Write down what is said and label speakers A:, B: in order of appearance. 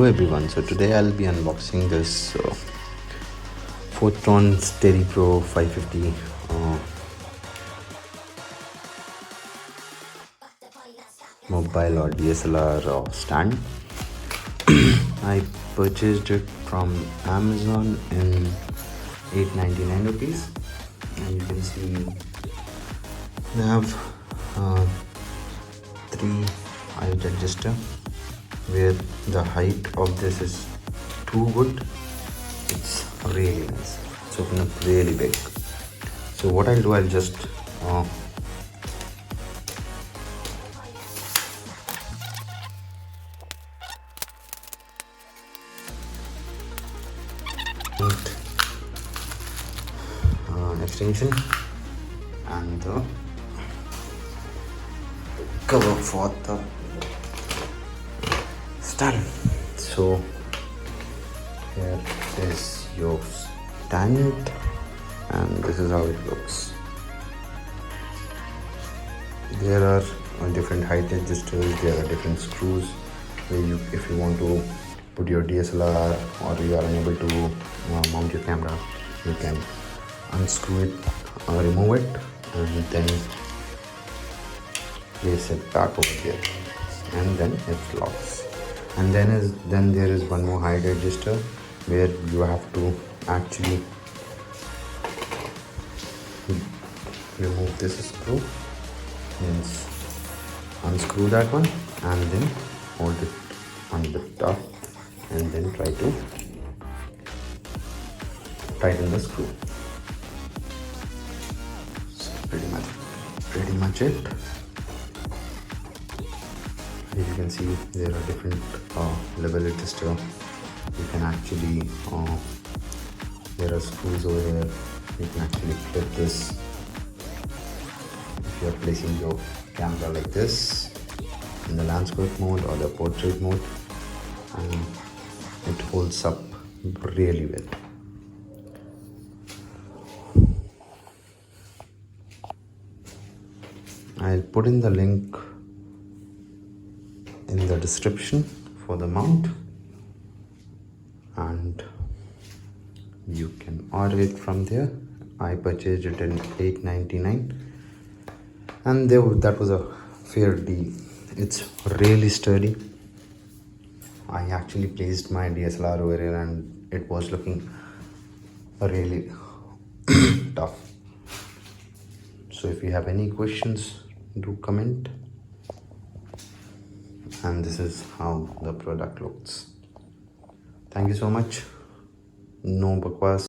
A: everyone, so today I'll be unboxing this Photron STEDY Pro 550 mobile or DSLR stand. I purchased it from Amazon in 899 rupees, and you can see they have 3 height adjuster where the height of this is too good. It's really nice. It's open up really big. So what I'll do, I'll just extension and the cover for the stand. So here is your stand, and this is how it looks. There are different height adjusters, there are different screws where you, if you want to put your DSLR or you are unable to mount your camera, you can unscrew it, remove it, and then place it back over here, and then it locks. And then there is one more height adjuster where you have to actually remove this screw, means unscrew that one and then hold it on the top and then try to tighten the screw. So pretty much it. As you can see, there are different level adjuster. You can actually there are screws over here. You can actually clip this if you are placing your camera like this in the landscape mode or the portrait mode, and it holds up really well. I'll put in the link in the description for the mount, and you can order it from there. I purchased it in $8.99, and that was a fair deal. It's really sturdy. I actually placed my DSLR over here and it was looking really tough. So if you have any questions, do comment. And this is how the product looks. Thank you so much. No bakwas.